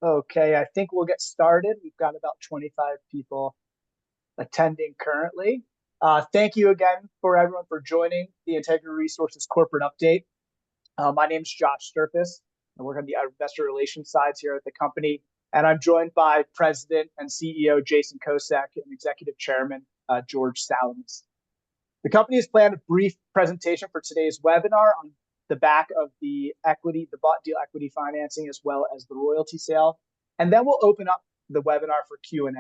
Okay, I think we'll get started. We've got about 25 people attending currently. Thank you again for everyone for joining the Integra Resources corporate update. My name is Josh Sturfus. I work on the investor relations sides here at the company, and I'm joined by President and CEO Jason Kosak and Executive Chairman George Salamis. The company has planned a brief presentation for today's webinar on the back of the bought deal equity financing, as well as the royalty sale. And then we'll open up the webinar for Q&A.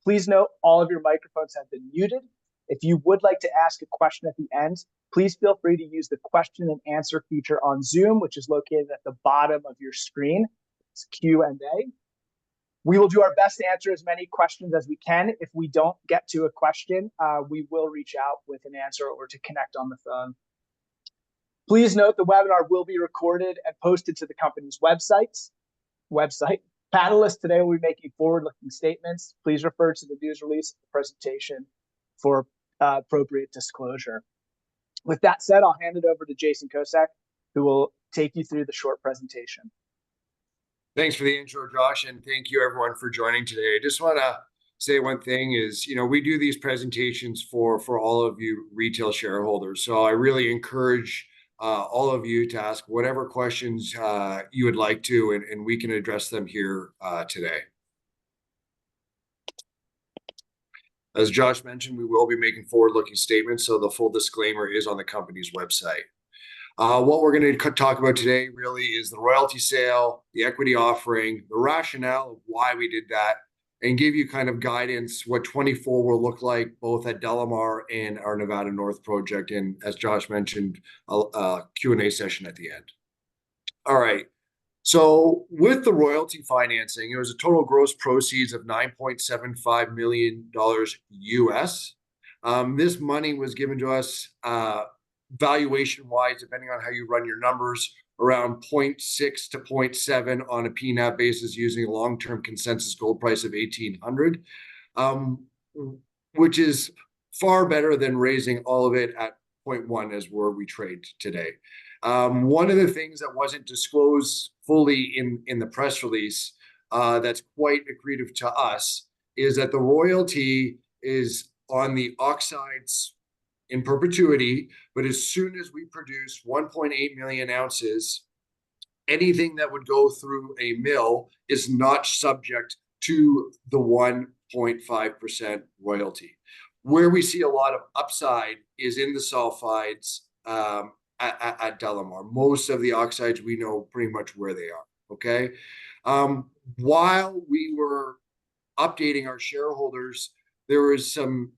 Please note all of your microphones have been muted. If you would like to ask a question at the end, please feel free to use the question and answer feature on Zoom, which is located at the bottom of your screen. It's Q&A. We will do our best to answer as many questions as we can. If we don't get to a question, we will reach out with an answer or to connect on the phone. Please note the webinar will be recorded and posted to the company's website. Panelists today will be making forward-looking statements. Please refer to the news release and the presentation for appropriate disclosure. With that said, I'll hand it over to Jason Kosak, who will take you through the short presentation. Thanks for the intro, Josh, and thank you everyone for joining today. I just want to say one thing is, we do these presentations for all of you retail shareholders. So I really encourage all of you to ask whatever questions you would like to, and we can address them here today. As Josh mentioned, we will be making forward-looking statements, so the full disclaimer is on the company's website. What we're going to talk about today really is the royalty sale, the equity offering, the rationale of why we did that, and give you kind of guidance what 24 will look like both at Delamar and our Nevada North project, and as Josh mentioned, a Q&A session at the end. All right. So with the royalty financing, it was a total gross proceeds of $9.75 million US. This money was given to us valuation-wise, depending on how you run your numbers, around 0.6 to 0.7 on a PNAV basis using a long-term consensus gold price of $1,800, which is far better than raising all of it at 0.1 as where we trade today. One of the things that wasn't disclosed fully in the press release that's quite accretive to us is that the royalty is on the oxides in perpetuity, but as soon as we produce 1.8 million ounces, anything that would go through a mill is not subject to the 1.5% royalty. Where we see a lot of upside is in the sulfides at Delamar. Most of the oxides, we know pretty much where they are, okay? While we were updating our shareholders, there was some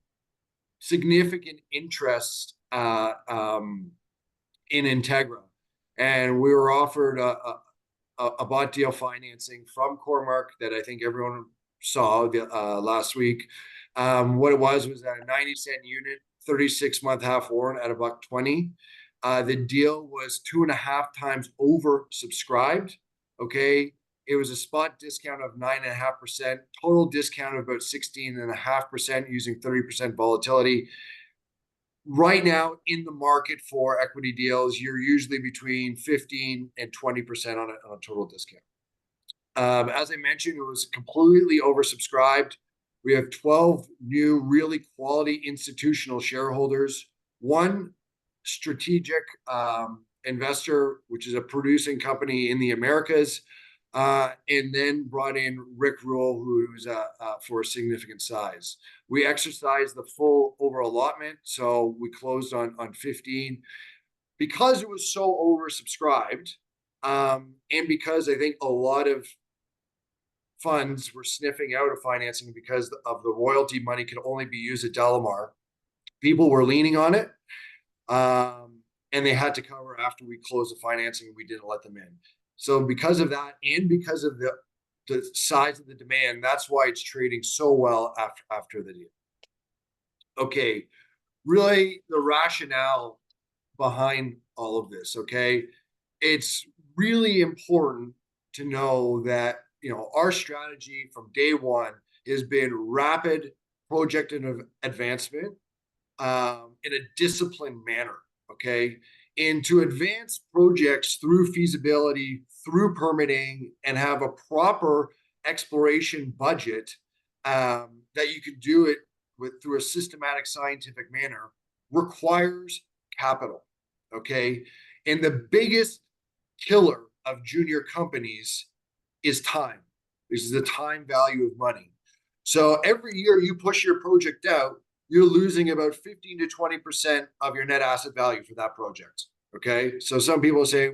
significant interest in Integra, and we were offered a bought deal financing from Cormark that I think everyone saw last week. What it was at a 90-cent unit, 36-month half warrant at $1.20. The deal was 2.5 times oversubscribed, okay? It was a spot discount of 9.5%, total discount of about 16.5% using 30% volatility. Right now in the market for equity deals, you're usually between 15 and 20% on a total discount. As I mentioned, it was completely oversubscribed. We have 12 new really quality institutional shareholders, one strategic investor, which is a producing company in the Americas, and then brought in Rick Rule, who's for a significant size. We exercised the full over allotment, so we closed on 15. Because it was so oversubscribed, and because I think a lot of funds were sniffing out of financing because of the royalty money could only be used at Delamar, people were leaning on it, and they had to cover after we closed the financing and we didn't let them in. So because of that, and because of the size of the demand, that's why it's trading so well after the deal. Okay, really the rationale behind all of this, okay? It's really important to know that, our strategy from day one has been rapid project advancement in a disciplined manner, okay? And to advance projects through feasibility, through permitting, and have a proper exploration budget that you can do it through a systematic scientific manner requires capital. Okay. And the biggest killer of junior companies is time. This is the time value of money. So every year you push your project out, you're losing about 15 to 20% of your net asset value for that project. Okay. So some people say,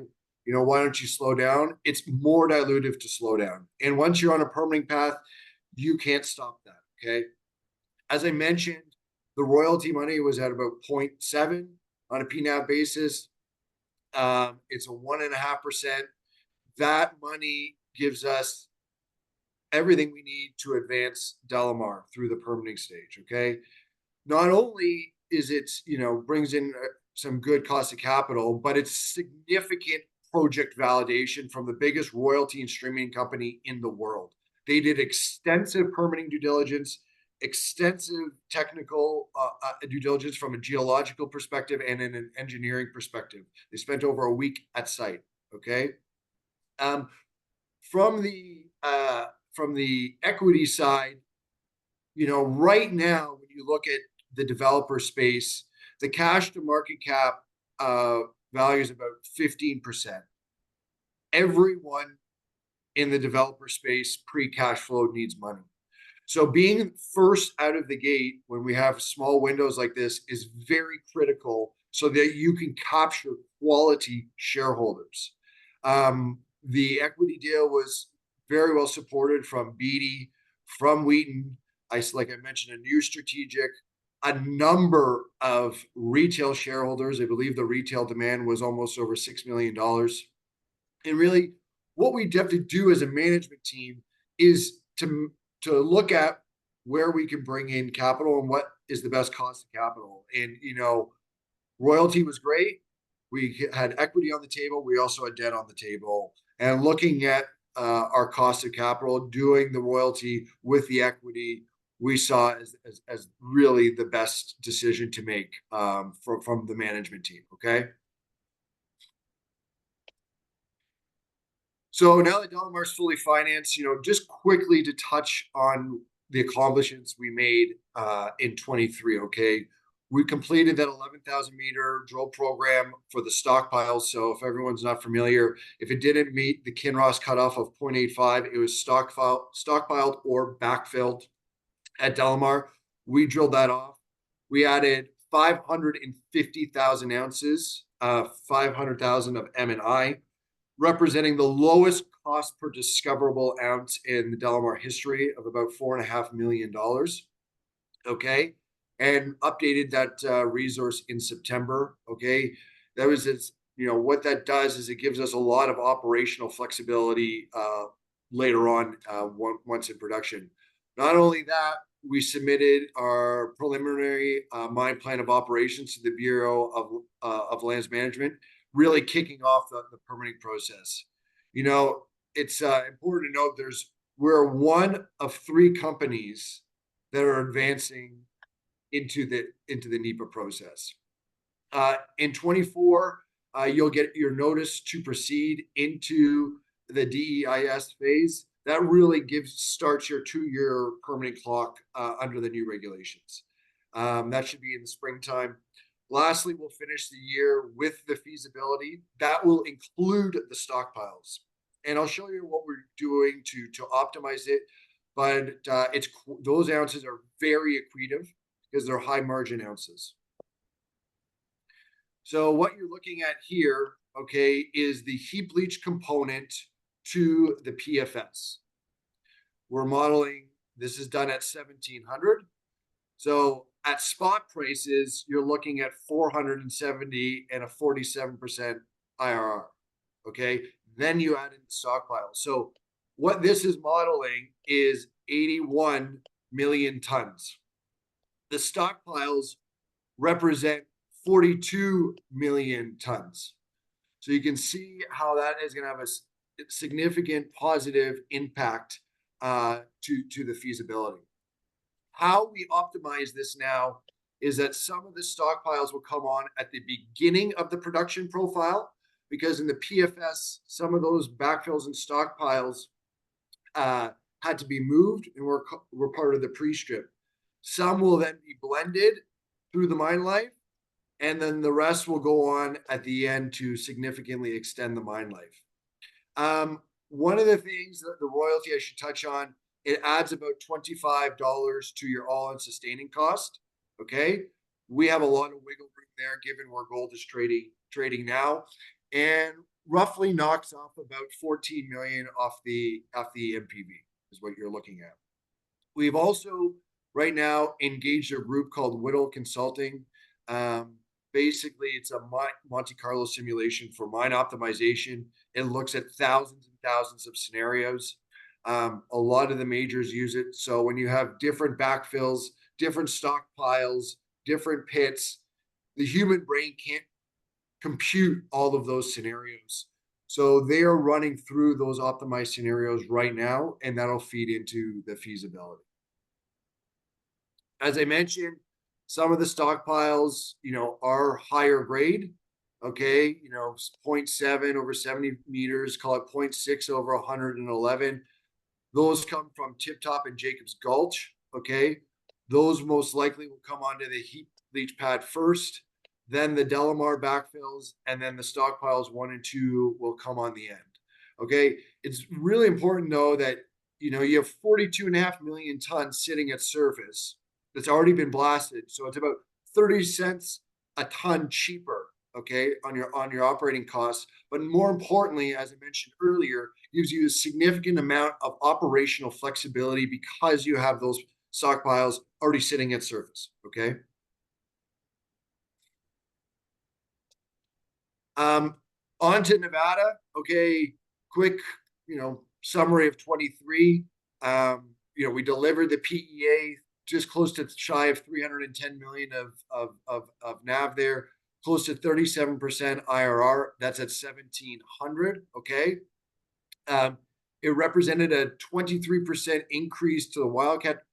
why don't you slow down? It's more dilutive to slow down. And once you're on a permitting path, you can't stop that. Okay. As I mentioned, the royalty money was at about 0.7 on a PNAV basis. It's a 1.5%. That money gives us everything we need to advance Delamar through the permitting stage. Okay. Not only is it, brings in some good cost of capital, but it's significant project validation from the biggest royalty and streaming company in the world. They did extensive permitting due diligence, extensive technical due diligence from a geological perspective and in an engineering perspective. They spent over a week at site. Okay. From the equity side, right now, when you look at the developer space, the cash to market cap value is about 15%. Everyone in the developer space pre-cash flow needs money. So being first out of the gate when we have small windows like this is very critical so that you can capture quality shareholders. The equity deal was very well supported from Beatty, from Wheaton. Like I mentioned, a new strategic, a number of retail shareholders. I believe the retail demand was almost over $6 million. And really, what we have to do as a management team is to look at where we can bring in capital and what is the best cost of capital. And, royalty was great. We had equity on the table. We also had debt on the table. And looking at our cost of capital, doing the royalty with the equity, we saw as really the best decision to make from the management team. Okay. So now that Delamar's fully financed, just quickly to touch on the accomplishments we made in 23. Okay. We completed that 11,000 meter drill program for the stockpiles. So if everyone's not familiar, if it didn't meet the Kinross cutoff of 0.85, it was stockpiled or backfilled at Delamar. We drilled that off. We added 550,000 ounces, 500,000 of M&I, representing the lowest cost per discoverable ounce in the Delamar history of about $4.5 million. Okay. And updated that resource in September. Okay. That was what that does is it gives us a lot of operational flexibility later on once in production. Not only that, we submitted our preliminary mine plan of operations to the Bureau of Lands Management, really kicking off the permitting process. It's important to note we're one of 3 companies that are advancing into the NEPA process. In 24, you'll get your notice to proceed into the DEIS phase. That really starts your 2-year permitting clock under the new regulations. That should be in the springtime. Lastly, we'll finish the year with the feasibility. That will include the stockpiles. And I'll show you what we're doing to optimize it. But those ounces are very accretive because they're high margin ounces. So what you're looking at here, okay, is the heap leach component to the PFS. We're modeling, this is done at 1,700. So at spot prices, you're looking at 470 and a 47% IRR. Okay. Then you add in the stockpile. So what this is modeling is 81 million tons. The stockpiles represent 42 million tons. So you can see how that is going to have a significant positive impact to the feasibility. How we optimize this now is that some of the stockpiles will come on at the beginning of the production profile, because in the PFS, some of those backfills and stockpiles had to be moved and were part of the pre-strip. Some will then be blended through the mine life, and then the rest will go on at the end to significantly extend the mine life. One of the things that the royalty I should touch on, it adds about $25 to your all-in sustaining cost. Okay, we have a lot of wiggle room there, given where gold is trading now, and roughly knocks off about 14 million off the MPV is what you're looking at. We've also right now engaged a group called Whittle Consulting. Basically, it's a Monte Carlo simulation for mine optimization. It looks at thousands and thousands of scenarios. A lot of the majors use it. So when you have different backfills, different stockpiles, different pits, the human brain can't compute all of those scenarios. So they are running through those optimized scenarios right now, and that'll feed into the feasibility. As I mentioned, some of the stockpiles, are higher grade. Okay, 0.7 over 70 meters, call it 0.6 over 111. Those come from Tip Top and Jacobs Gulch. Okay, those most likely will come onto the heap leach pad first, then the Delamar backfills, and then the stockpiles 1 and 2 will come on the end. Okay, it's really important though that you have 42.5 million tons sitting at surface that's already been blasted, so it's about 30 cents a ton cheaper, okay, on your operating costs. But more importantly, as I mentioned earlier, gives you a significant amount of operational flexibility because you have those stockpiles already sitting at surface. Okay. On to Nevada. Okay, quick, summary of 23. We delivered the PEA just close to shy of 310 million of NAV there, close to 37% IRR. That's at 1700. Okay. It represented a 23% increase to the Wildcat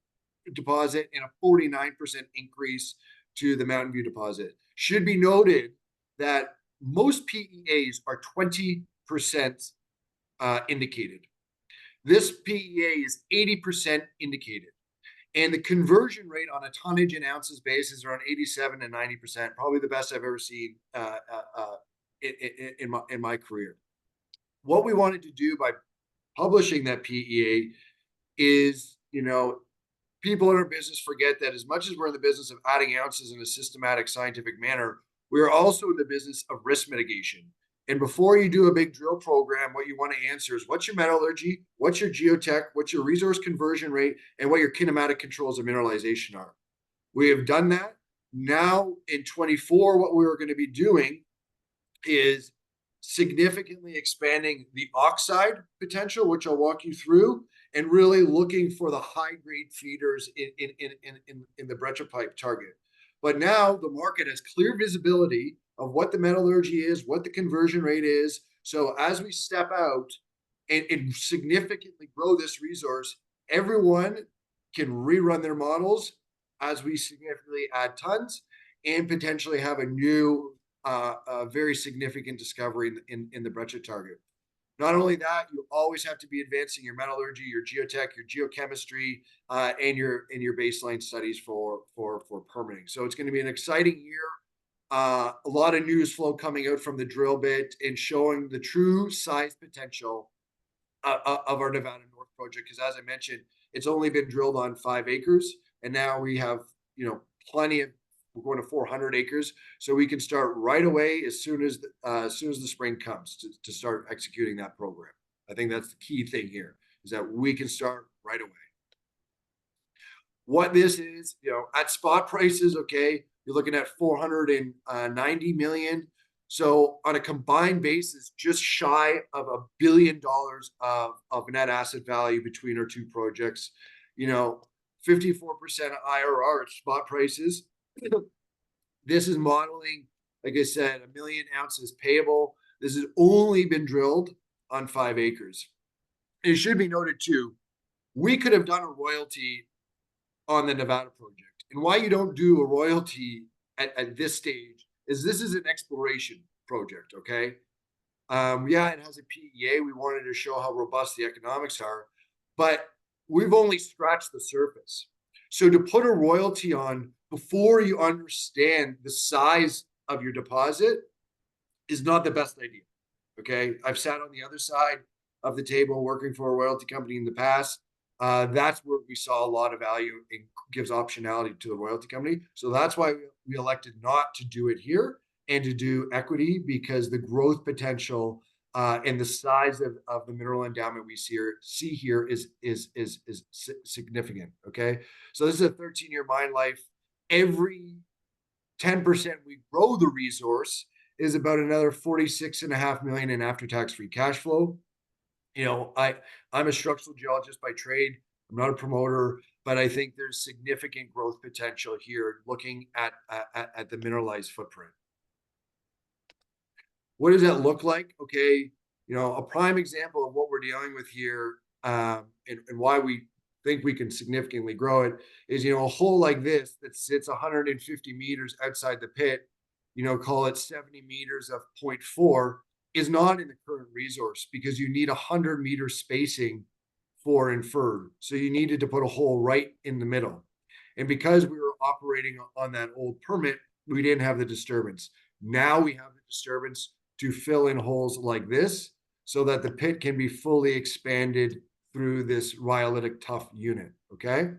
deposit and a 49% increase to the Mountain View deposit. Should be noted that most PEAs are 20% indicated. This PEA is 80% indicated. And the conversion rate on a tonnage and ounces basis is around 87 and 90%, probably the best I've ever seen in my career. What we wanted to do by publishing that PEA is, people in our business forget that as much as we're in the business of adding ounces in a systematic, scientific manner, we are also in the business of risk mitigation. And before you do a big drill program, what you want to answer is what's your metallurgy, what's your geotech, what's your resource conversion rate, and what your kinematic controls of mineralization are. We have done that. Now in 24, what we're going to be doing is significantly expanding the oxide potential, which I'll walk you through, and really looking for the high-grade feeders in the breccia pipe target. But now the market has clear visibility of what the metallurgy is, what the conversion rate is. So as we step out and significantly grow this resource, everyone can rerun their models as we significantly add tons and potentially have a new, very significant discovery in the breccia target. Not only that, you always have to be advancing your metallurgy, your geotech, your geochemistry, and your baseline studies for permitting. So it's going to be an exciting year. A lot of news flow coming out from the drill bit and showing the true size potential of our Nevada North project. Because as I mentioned, it's only been drilled on 5 acres, and now we have plenty of. We're going to 400 acres, so we can start right away as soon as the spring comes to start executing that program. I think that's the key thing here, is that we can start right away. What this is, at spot prices, okay, you're looking at 490 million. So on a combined basis, just shy of $1 billion of net asset value between our two projects. 54% IRR at spot prices. This is modeling, like I said, 1 million ounces payable. This has only been drilled on 5 acres. It should be noted too, we could have done a royalty on the Nevada project. And why you don't do a royalty at this stage is this is an exploration project, okay? Yeah, it has a PEA. We wanted to show how robust the economics are, but we've only scratched the surface. So to put a royalty on before you understand the size of your deposit is not the best idea. Okay. I've sat on the other side of the table working for a royalty company in the past. That's where we saw a lot of value and gives optionality to the royalty company. So that's why we elected not to do it here and to do equity, because the growth potential and the size of the mineral endowment we see here is significant. Okay. So this is a 13-year mine life. Every 10% we grow the resource is about another 46.5 million in after-tax free cash flow. You know, I'm a structural geologist by trade. I'm not a promoter, but I think there's significant growth potential here looking at the mineralized footprint. What does that look like? Okay, you know, a prime example of what we're dealing with here, and why we think we can significantly grow it is, you know, a hole like this that sits 150 meters outside the pit, you know, call it 70 meters of 0.4, is not in the current resource because you need 100-meter spacing for inferred. So you needed to put a hole right in the middle. And because we were operating on that old permit, we didn't have the disturbance. Now we have the disturbance to fill in holes like this so that the pit can be fully expanded through this rhyolitic tuff unit, okay?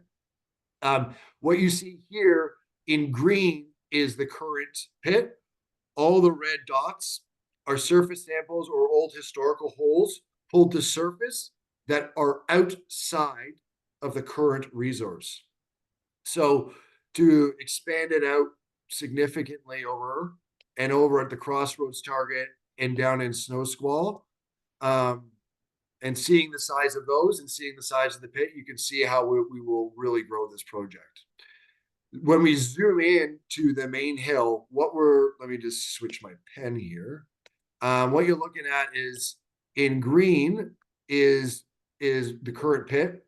What you see here in green is the current pit. All the red dots are surface samples or old historical holes pulled to surface that are outside of the current resource. So to expand it out significantly over at the crossroads target and down in Snow Squall, and seeing the size of those and seeing the size of the pit, you can see how we will really grow this project. When we zoom in to the main hill, let me just switch my pen here. What you're looking at is in green is the current pit.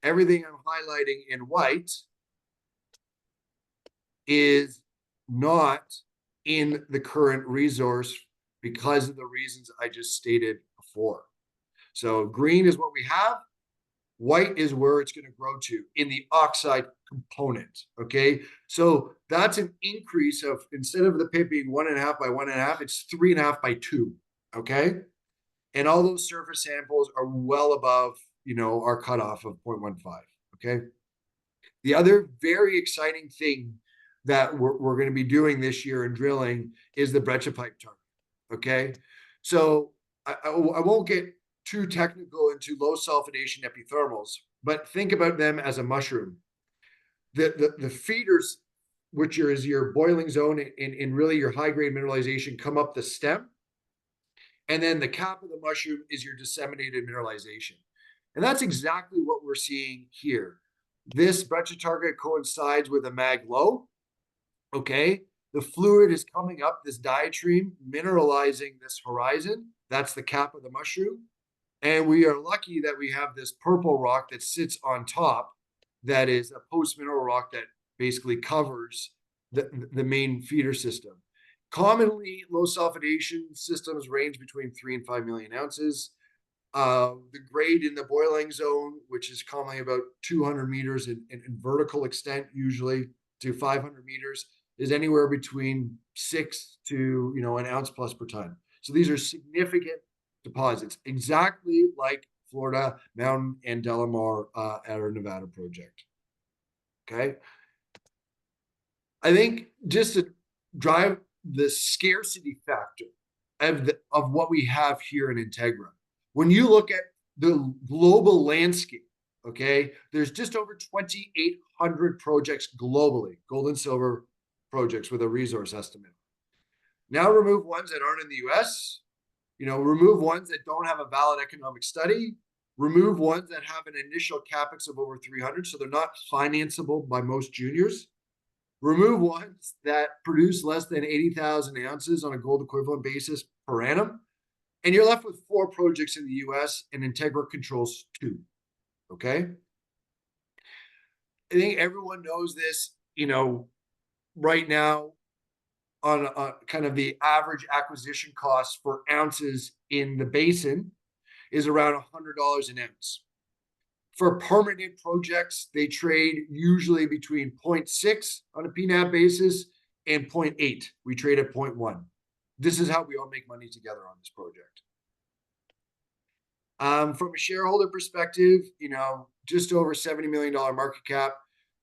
Everything I'm highlighting in white is not in the current resource because of the reasons I just stated before. So green is what we have. White is where it's going to grow to in the oxide component. Okay. So that's an increase of, instead of the pit being 1.5 by 1.5, it's 3.5 by 2. Okay. And all those surface samples are well above, you know, our cutoff of 0.15. Okay. The other very exciting thing that we're going to be doing this year in drilling is the breccia pipe target. Okay. So I won't get too technical into low sulfidation epithermals, but think about them as a mushroom. The feeders, which is your boiling zone in really your high grade mineralization, come up the stem. And then the cap of the mushroom is your disseminated mineralization. And that's exactly what we're seeing here. This breccia target coincides with a mag low. Okay. The fluid is coming up this diatreme, mineralizing this horizon. That's the cap of the mushroom. And we are lucky that we have this purple rock that sits on top that is a post-mineral rock that basically covers the main feeder system. Commonly, low sulfidation systems range between 3 and 5 million ounces. The grade in the boiling zone, which is commonly about 200 meters in vertical extent, usually to 500 meters, is anywhere between 6 to, you know, an ounce plus per ton. So these are significant deposits, exactly like Florida Mountain and Delamar at our Nevada project. Okay. I think just to drive the scarcity factor of what we have here in Integra, when you look at the global landscape, okay, there's just over 2,800 projects globally, gold and silver projects with a resource estimate. Now remove ones that aren't in the US, you know, remove ones that don't have a valid economic study, remove ones that have an initial capex of over 300, so they're not financeable by most juniors. Remove ones that produce less than 80,000 ounces on a gold equivalent basis per annum, and you're left with 4 projects in the US, and Integra controls 2. Okay? I think everyone knows this. right now on kind of the average acquisition cost for ounces in the basin is around $100 an ounce. For permanent projects, they trade usually between 0.6 on a PNAP basis and 0.8. We trade at 0.1. This is how we all make money together on this project. From a shareholder perspective, just over $70 million market cap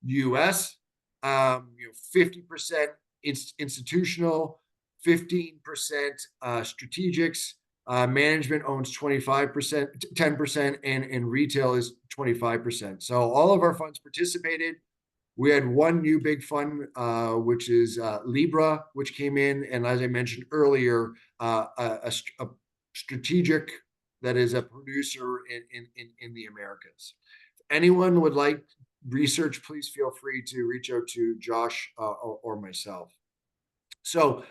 US, 50% institutional, 15% strategics. Management owns 25%, 10%, and retail is 25%. So all of our funds participated. We had one new big fund, which is Libra, which came in, and as I mentioned earlier, a strategic that is a producer in the Americas. If anyone would like research, please feel free to reach out to Josh or myself. So,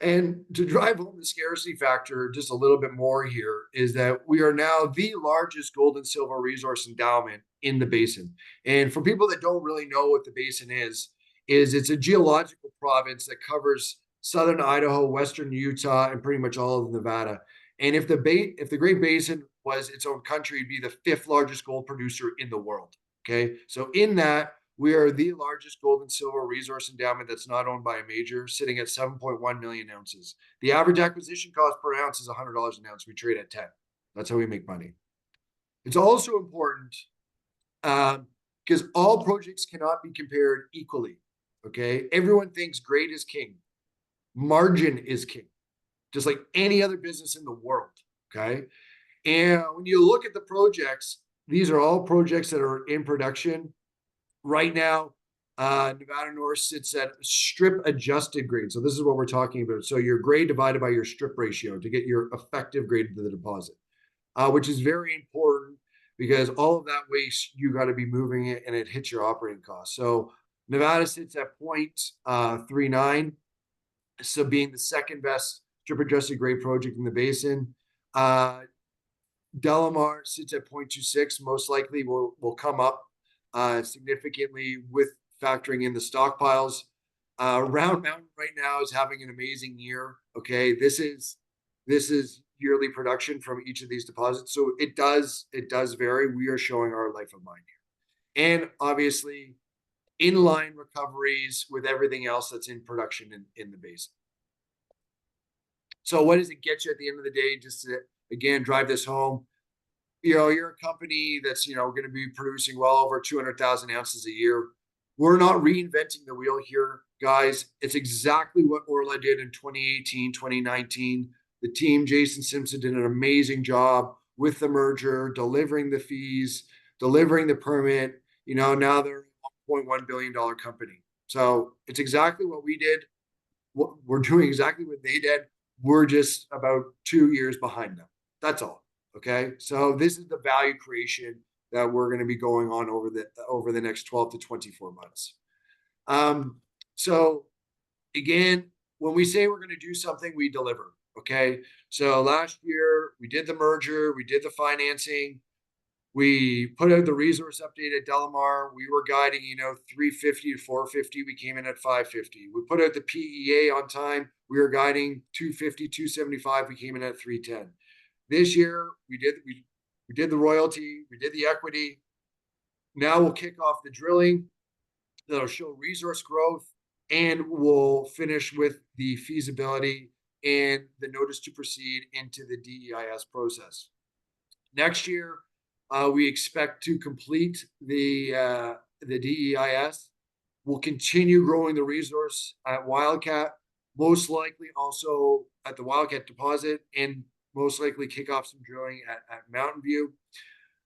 and to drive home the scarcity factor just a little bit more here is that we are now the largest gold and silver resource endowment in the basin. And for people that don't really know what the basin is it's a geological province that covers southern Idaho, western Utah, and pretty much all of Nevada. And if the Great Basin was its own country, it'd be the 5th largest gold producer in the world. Okay, so in that, we are the largest gold and silver resource endowment that's not owned by a major, sitting at 7.1 million ounces. The average acquisition cost per ounce is $100 an ounce. We trade at 10. That's how we make money. It's also important because all projects cannot be compared equally. Okay, everyone thinks grade is king, margin is king, just like any other business in the world. Okay, and when you look at the projects, these are all projects that are in production. Right now, Nevada North sits at strip adjusted grade. So this is what we're talking about. So your grade divided by your strip ratio to get your effective grade of the deposit, which is very important because all of that waste, you got to be moving it and it hits your operating costs. So Nevada sits at 0.39, so being the second best strip adjusted grade project in the basin. Delamar sits at 0.26, most likely will come up significantly with factoring in the stockpiles. Round Mountain right now is having an amazing year. Okay, this is yearly production from each of these deposits, so it does vary. We are showing our life of mine here, and obviously inline recoveries with everything else that's in production in the basin. So what does it get you at the end of the day? Just to again drive this home, you're a company that's, going to be producing well over 200,000 ounces a year. We're not reinventing the wheel here, guys. It's exactly what Orla did in 2018, 2019. The team, Jason Simpson, did an amazing job with the merger, delivering the fees, delivering the permit. Now they're a $1.1 billion company. So it's exactly what we did. We're doing exactly what they did. We're just about 2 years behind them. That's all. Okay, so this is the value creation that we're going to be going on over the next 12 to 24 months. So again, when we say we're going to do something, we deliver. Okay, so last year we did the merger, we did the financing, we put out the resource update at Delamar. We were guiding, 350 to 450. We came in at 550. We put out the PEA on time. We were guiding 250, 275. We came in at 310. This year, we did the royalty, we did the equity. Now we'll kick off the drilling that'll show resource growth, and we'll finish with the feasibility and the notice to proceed into the DEIS process. Next year, we expect to complete the DEIS. We'll continue growing the resource at Wildcat, most likely also at the Wildcat deposit, and most likely kick off some drilling at Mountain View.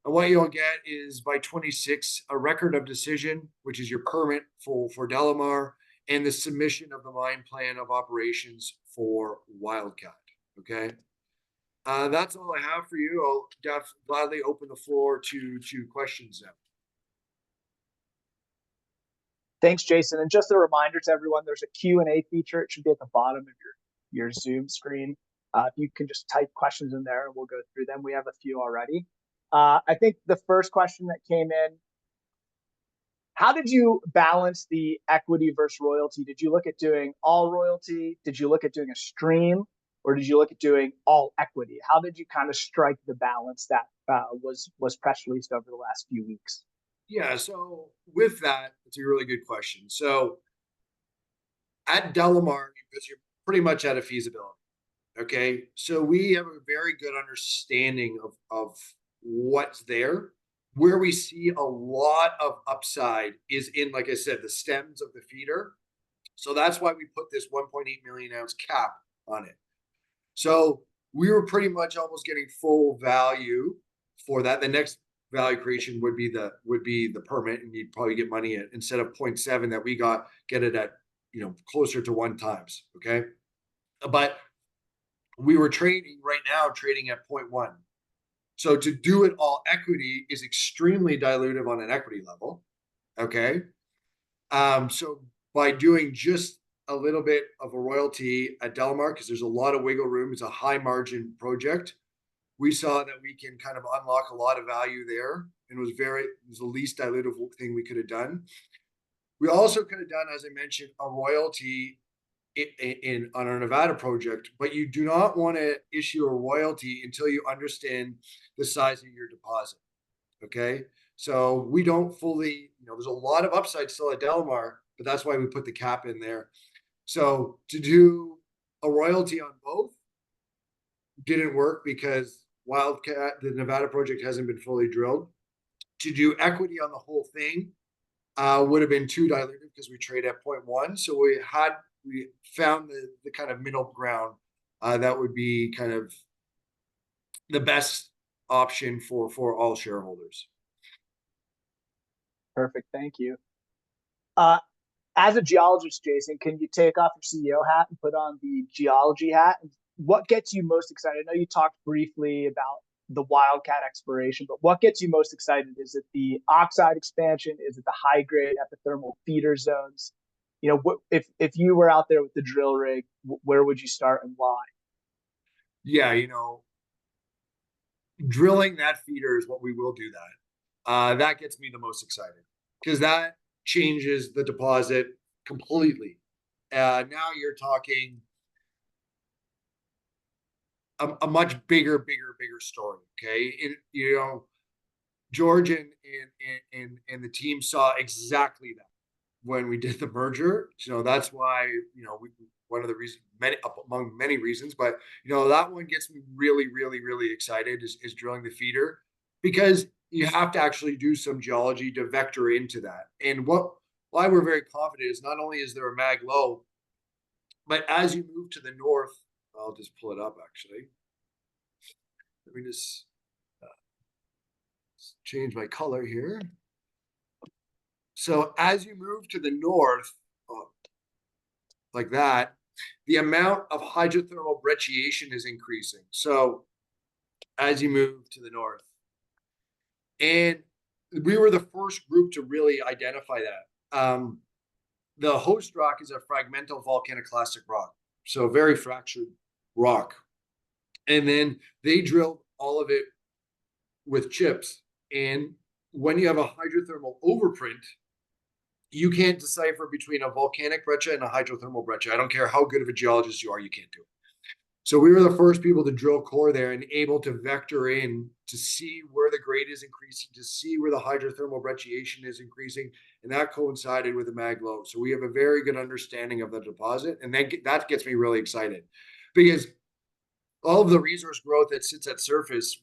And what you'll get is by 26, a record of decision, which is your permit for Delamar, and the submission of the mine plan of operations for Wildcat. Okay. That's all I have for you. I'll gladly open the floor to questions now. Thanks, Jason. And just a reminder to everyone, there's a Q&A feature. It should be at the bottom of your Zoom screen. If you can just type questions in there and we'll go through them. We have a few already. I think the first question that came in, How did you balance the equity versus royalty? Did you look at doing all royalty? Did you look at doing a stream? Or did you look at doing all equity? How did you kind of strike the balance that was press released over the last few weeks? Yeah, so with that, it's a really good question. So at Delamar, because you're pretty much at a feasibility. Okay. So we have a very good understanding of what's there. Where we see a lot of upside is in, like I said, the stems of the feeder. So that's why we put this 1.8 million ounce cap on it. So we were pretty much almost getting full value for that. The next value creation would be the permit, and you'd probably get money at, instead of 0.7 that we got, get it at closer to 1 times. Okay. But we were trading at 0.1. So to do it all equity is extremely dilutive on an equity level. Okay. So by doing just a little bit of a royalty at Delamar, because there's a lot of wiggle room, it's a high margin project. We saw that we can kind of unlock a lot of value there, and it was the least dilutive thing we could have done. We also could have done, as I mentioned, a royalty on our Nevada project, but you do not want to issue a royalty until you understand the size of your deposit. Okay. So we don't fully, there's a lot of upside still at Delamar, but that's why we put the cap in there. So to do a royalty on both didn't work because Wildcat, the Nevada project, hasn't been fully drilled. To do equity on the whole thing would have been too diluted because we trade at 0.1. So we found the kind of middle ground that would be kind of the best option for all shareholders. Perfect. Thank you. Uh, as a geologist, Jason, can you take off your CEO hat and put on the geology hat? What gets you most excited? I know you talked briefly about the Wildcat exploration, but what gets you most excited? Is it the oxide expansion? Is it the high grade epithermal feeder zones? If you were out there with the drill rig, where would you start and why? Yeah, drilling that feeder is what we will do that. That gets me the most excited because that changes the deposit completely. Now you're talking a much bigger story. Okay. George and the team saw exactly that when we did the merger. That's why, one of the reasons, among many reasons, but that one gets me really excited is drilling the feeder, because you have to actually do some geology to vector into that. And why we're very confident is not only is there a mag low, but as you move to the north, I'll just pull it up actually. Let me just change my color here. So as you move to the north, like that, the amount of hydrothermal brecciation is increasing. So as you move to the north, and we were the first group to really identify that. The host rock is a fragmental volcaniclastic rock, so very fractured rock. And then they drilled all of it with chips. And when you have a hydrothermal overprint, you can't decipher between a volcanic breccia and a hydrothermal breccia. I don't care how good of a geologist you are, you can't do it. So we were the first people to drill core there and able to vector in to see where the grade is increasing, to see where the hydrothermal brecciation is increasing, and that coincided with the mag low. So we have a very good understanding of the deposit, and that gets me really excited, because all of the resource growth that sits at surface,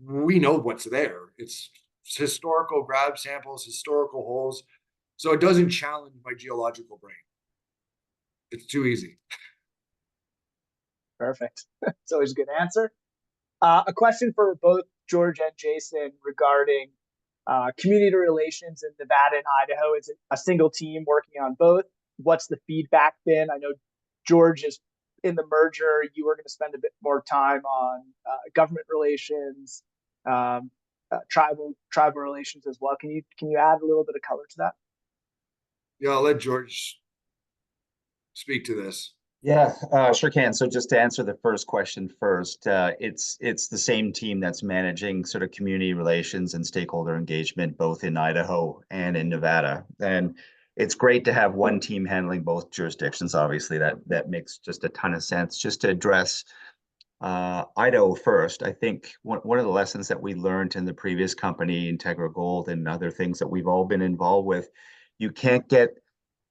we know what's there. It's historical grab samples, historical holes, so it doesn't challenge my geological brain. It's too easy. Perfect. It's always a good answer. A question for both George and Jason regarding community relations in Nevada and Idaho. Is it a single team working on both? What's the feedback been? I know George is in the merger. You were going to spend a bit more time on government relations, tribal relations as well. Can you add a little bit of color to that? Yeah, I'll let George speak to this. Yeah, sure can. So just to answer the first question first, it's the same team that's managing sort of community relations and stakeholder engagement both in Idaho and in Nevada. And it's great to have one team handling both jurisdictions. Obviously, that makes just a ton of sense. Just to address Idaho first, I think one of the lessons that we learned in the previous company, Integra Gold, and other things that we've all been involved with, you can't get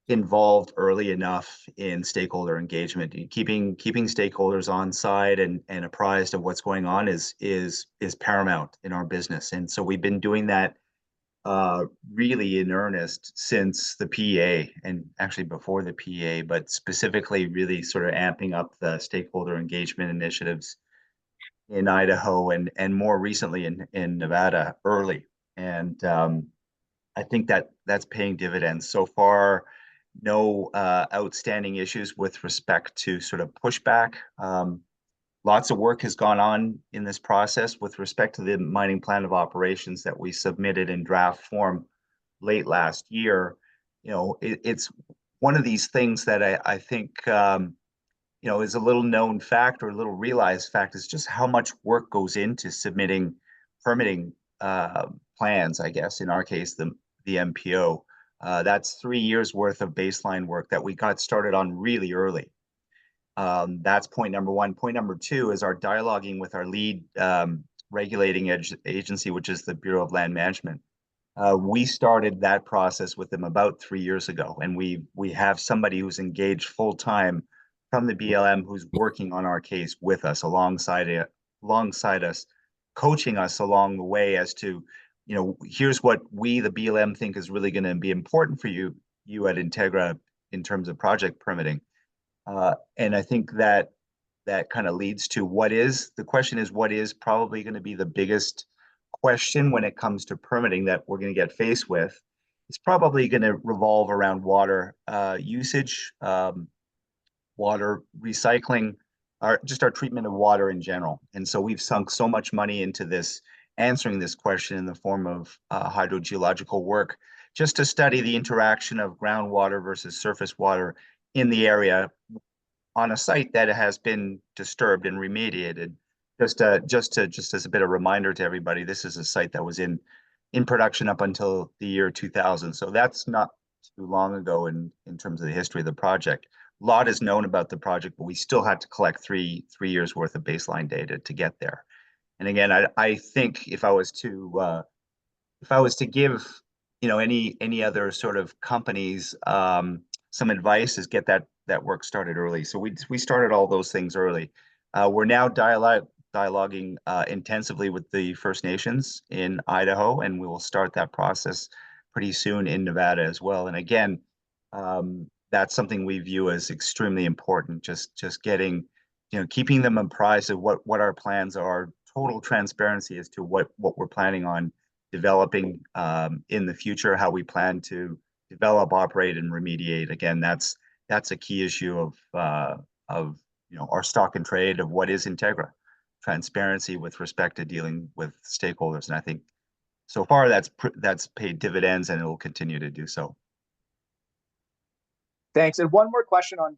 involved early enough in stakeholder engagement. Keeping stakeholders on side and apprised of what's going on is paramount in our business. And so we've been doing that really in earnest since the PEA, and actually before the PEA, but specifically really sort of amping up the stakeholder engagement initiatives in Idaho and more recently in Nevada early. And I think that that's paying dividends so far. No outstanding issues with respect to sort of pushback. Lots of work has gone on in this process with respect to the mining plan of operations that we submitted in draft form late last year. It's one of these things that I think is a little known fact or a little realized fact is just how much work goes into submitting permitting plans, I guess, in our case, the MPO. That's 3 years worth of baseline work that we got started on really early. That's point number one. Point number two is our dialoguing with our lead regulating agency, which is the Bureau of Land Management. We started that process with them about 3 years ago, and we have somebody who's engaged full time from the BLM who's working on our case with us alongside us, coaching us along the way as to, here's what we, the BLM, think is really going to be important for you at Integra in terms of project permitting. And I think that kind of leads to the question is what is probably going to be the biggest question when it comes to permitting that we're going to get faced with. It's probably going to revolve around water usage, water recycling, just our treatment of water in general. And so we've sunk so much money into answering this question in the form of hydrogeological work, just to study the interaction of groundwater versus surface water in the area on a site that has been disturbed and remediated. Just as a bit of reminder to everybody, this is a site that was in production up until the year 2000. So that's not too long ago in terms of the history of the project. A lot is known about the project, but we still had to collect three years worth of baseline data to get there. And again, I think if I was to give, any other sort of companies some advice is get that work started early. So we started all those things early. We're now dialoguing intensively with the First Nations in Idaho, and we will start that process pretty soon in Nevada as well. And again, that's something we view as extremely important. Just getting, keeping them apprised of what our plans are, total transparency as to what we're planning on developing in the future, how we plan to develop, operate, and remediate. Again, that's a key issue of our stock and trade of what is Integra, transparency with respect to dealing with stakeholders. And I think so far that's paid dividends, and it will continue to do so. Thanks. And one more question on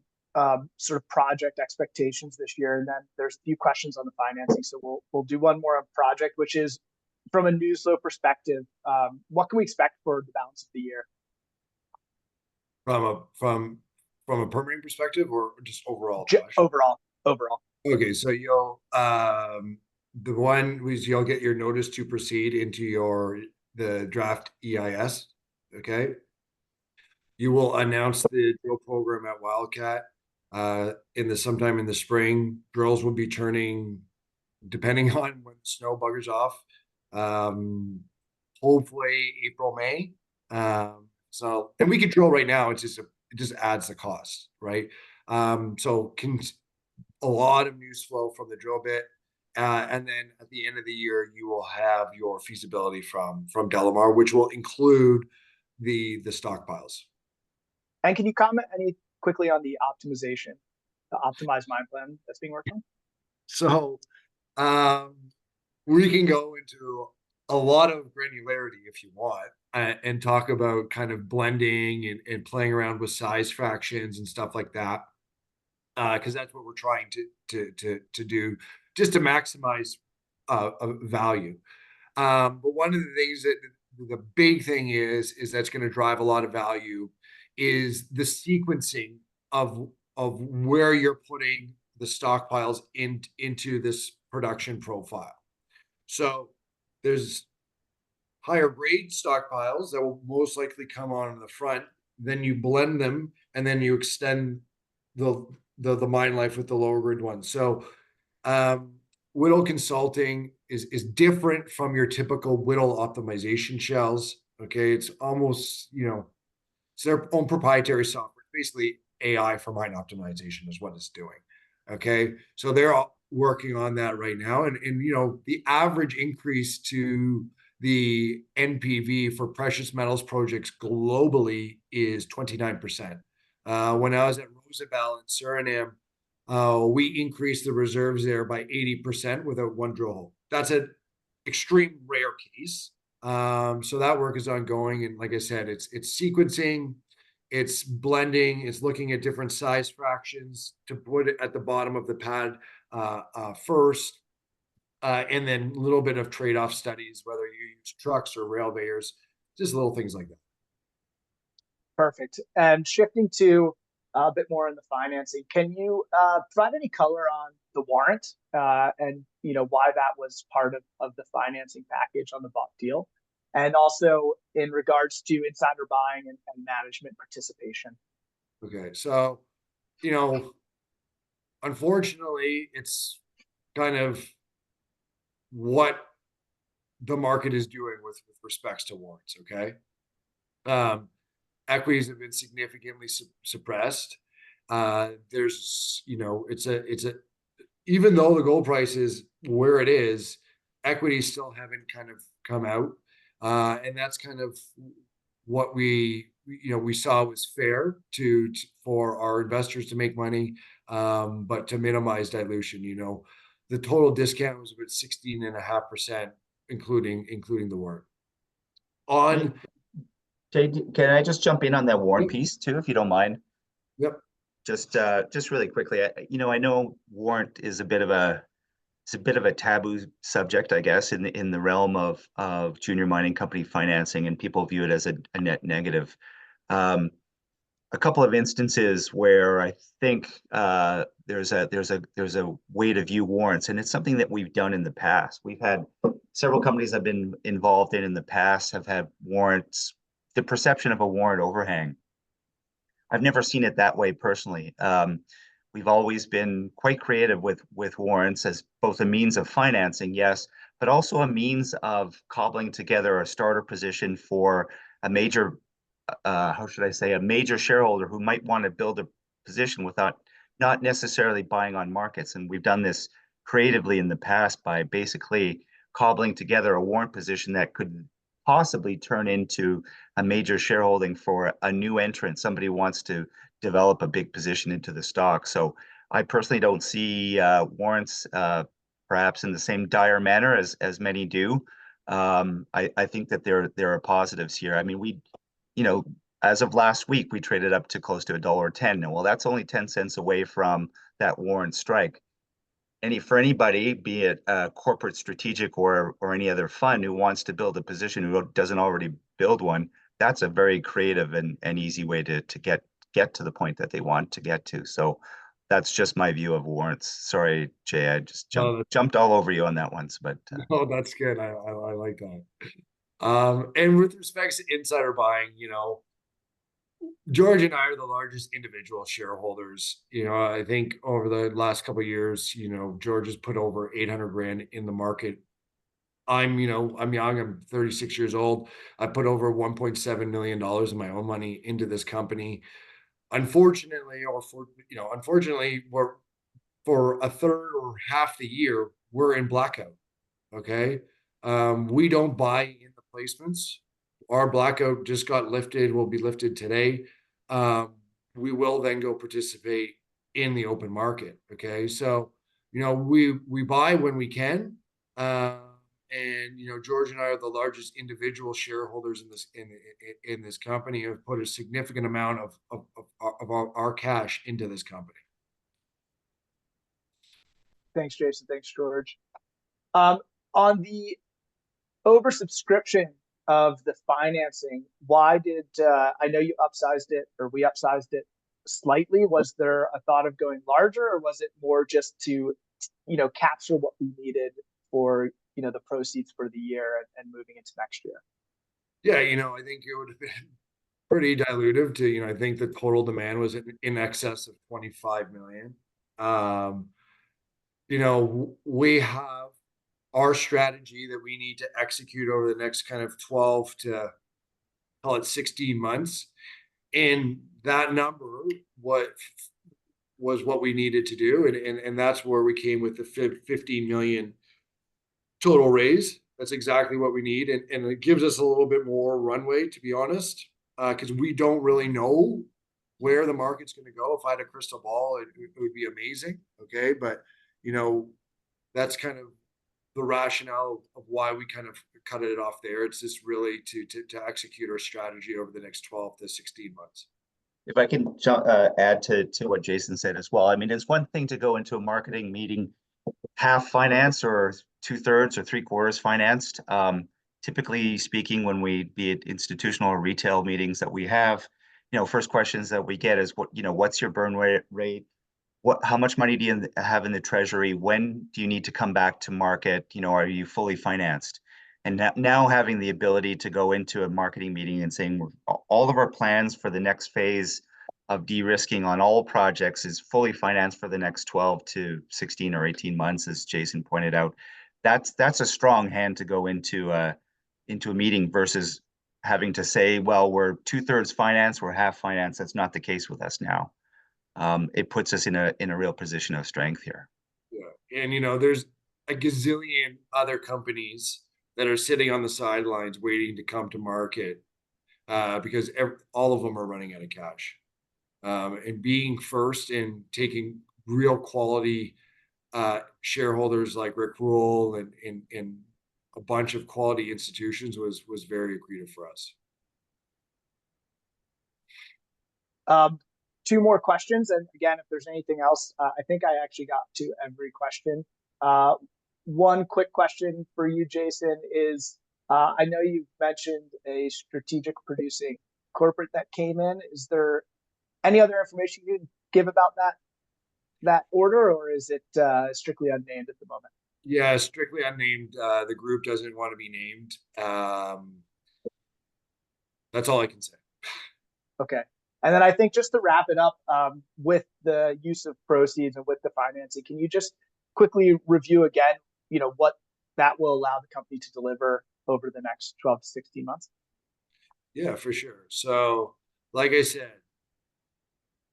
sort of project expectations this year, and then there's a few questions on the financing. So we'll do one more on project, which is from a news flow perspective. What can we expect for the balance of the year? From a permitting perspective, or just overall, Josh? Overall. Okay, so the one was you'll get your notice to proceed into the draft EIS. Okay. You will announce the drill program at Wildcat sometime in the spring. Drills will be turning depending on when the snow buggers off. Hopefully April, May. And we can drill right now. It just adds the cost, right? So a lot of news flow from the drill bit. And then at the end of the year, you will have your feasibility from Delamar, which will include the stockpiles. And can you comment quickly on the optimized mine plan that's being worked on? So we can go into a lot of granularity if you want, and talk about kind of blending and playing around with size fractions and stuff like that. because that's what we're trying to do, just to maximize value. But one of the things that the big thing is that's going to drive a lot of value is the sequencing of where you're putting the stockpiles into this production profile. So there's higher grade stockpiles that will most likely come on in the front. Then you blend them, and then you extend the mine life with the lower grade ones. So Whittle Consulting is different from your typical Whittle optimization shells. Okay, it's almost, it's their own proprietary software. Basically, AI for mine optimization is what it's doing. Okay, so they're all working on that right now, and the average increase to the NPV for precious metals projects globally is 29%. When I was at Rosabelle in Suriname, we increased the reserves there by 80% without one drill hole. That's an extreme rare case. So that work is ongoing, and like I said, it's sequencing, it's blending, it's looking at different size fractions to put it at the bottom of the pad first, and then a little bit of trade-off studies, whether you use trucks or railwayers, just little things like that. Perfect. And shifting to a bit more on the financing, can you provide any color on the warrant and why that was part of the financing package on the bought deal, and also in regards to insider buying and management participation? Okay, so unfortunately, it's kind of what the market is doing with respects to warrants. Okay, equities have been significantly suppressed. There's, it's a even though the gold price is where it is, equities still haven't kind of come out, and that's kind of what we saw was fair for our investors to make money, but to minimize dilution. The total discount was about 16.5%, including the warrant. On Jay, can I just jump in on that warrant Yep. piece too, if you don't mind? Yep. Just really quickly, I know warrant is a bit of a taboo subject, I guess, in the realm of junior mining company financing, and people view it as a net negative. A couple of instances where I think there's a way to view warrants, and it's something that we've done in the past. We've had several companies I've been involved in the past have had warrants, the perception of a warrant overhang. I've never seen it that way personally. We've always been quite creative with warrants as both a means of financing, yes, but also a means of cobbling together a starter position for a major, how should I say, a major shareholder who might want to build a position without not necessarily buying on markets. And we've done this creatively in the past by basically cobbling together a warrant position that could possibly turn into a major shareholding for a new entrant. Somebody wants to develop a big position into the stock. So I personally don't see warrants perhaps in the same dire manner as many do. I think that there are positives here. I mean, as of last week, we traded up to close to $1.10. Well, that's only 10 cents away from that warrant strike. For anybody, be it a corporate strategic or any other fund who wants to build a position who doesn't already build one, that's a very creative and easy way to get to the point that they want to get to. So that's just my view of warrants. Sorry, Jay, I just jumped all over you on that one. But oh, that's good. I like that. And with respect to insider buying, George and I are the largest individual shareholders. I think over the last couple of years, George has put over 800 grand in the market. I'm young. I'm 36 years old. I put over $1.7 million of my own money into this company. Unfortunately, we're for a third or half the year, we're in blackout. Okay. We don't buy in the placements. Our blackout just got lifted, will be lifted today. We will then go participate in the open market. Okay. So, we buy when we can. And George and I are the largest individual shareholders in this company, have put a significant amount of our cash into this company. Thanks, Jason. Thanks, George. On the oversubscription of the financing, why did I know you upsized it, or we upsized it slightly? Was there a thought of going larger, or was it more just to, capture what we needed for, the proceeds for the year and moving into next year? Yeah, I think it would have been pretty dilutive to, I think the total demand was in excess of 25 million. We have our strategy that we need to execute over the next kind of 12 to call it 16 months. And that number was what we needed to do. And that's where we came with the 15 million total raise. That's exactly what we need. And it gives us a little bit more runway, to be honest, because we don't really know where the market's going to go. If I had a crystal ball, it would be amazing. Okay. But, that's kind of the rationale of why we kind of cut it off there. It's just really to execute our strategy over the next 12 to 16 months. If I can add to what Jason said as well. I mean, it's one thing to go into a marketing meeting half financed or 2/3 or 3/4 financed. Typically speaking, when we be it institutional or retail meetings that we have, first questions that we get is what's your burn rate? How much money do you have in the treasury? When do you need to come back to market? Are you fully financed? And now having the ability to go into a marketing meeting and saying all of our plans for the next phase of de-risking on all projects is fully financed for the next 12 to 16 or 18 months, as Jason pointed out. That's a strong hand to go into a meeting versus having to say, well, we're 2/3 financed, we're half financed. That's not the case with us now. It puts us in a real position of strength here. Yeah. And, there's a gazillion other companies that are sitting on the sidelines waiting to come to market because all of them are running out of cash. And being first in taking real quality shareholders like Rick Rule and a bunch of quality institutions was very accretive for us. Two more questions. And again, if there's anything else, I think I actually got to every question. One quick question for you, Jason, is I know you've mentioned a strategic producing corporate that came in. Is there any other information you can give about that order, or is it strictly unnamed at the moment? Yeah, strictly unnamed. The group doesn't want to be named. That's all I can say. Okay. And then I think just to wrap it up, with the use of proceeds and with the financing, can you just quickly review again, what that will allow the company to deliver over the next 12 to 16 months? Yeah, for sure. So, like I said,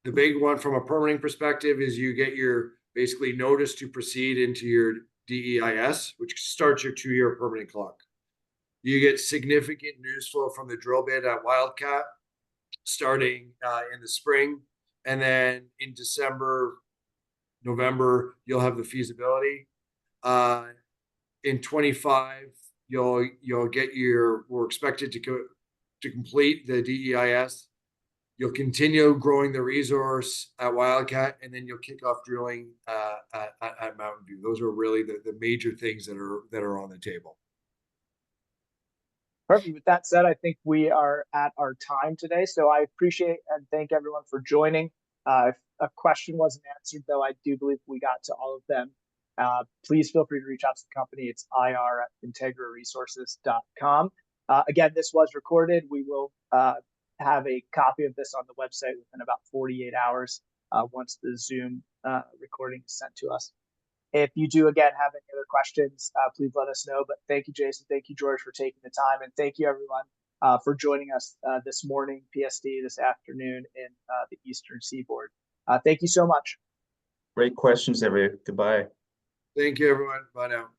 the big one from a permitting perspective is you get your basically notice to proceed into your DEIS, which starts your 2-year permitting clock. You get significant news flow from the drill bit at Wildcat starting in the spring. And then in December, November, you'll have the feasibility. In 25, you'll get we're expected to complete the DEIS. You'll continue growing the resource at Wildcat, and then you'll kick off drilling at Mountain View. Those are really the major things that are on the table. Perfect. With that said, I think we are at our time today. So I appreciate and thank everyone for joining. If a question wasn't answered, though, I do believe we got to all of them. Please feel free to reach out to the company. It's ir@integraresources.com. Again, this was recorded. We will have a copy of this on the website within about 48 hours once the Zoom recording is sent to us. If you do, again, have any other questions, please let us know. But thank you, Jason. Thank you, George, for taking the time. And thank you, everyone, for joining us this morning, PST, this afternoon in the Eastern Seaboard. Thank you so much. Great questions, everyone. Goodbye. Thank you, everyone. Bye now.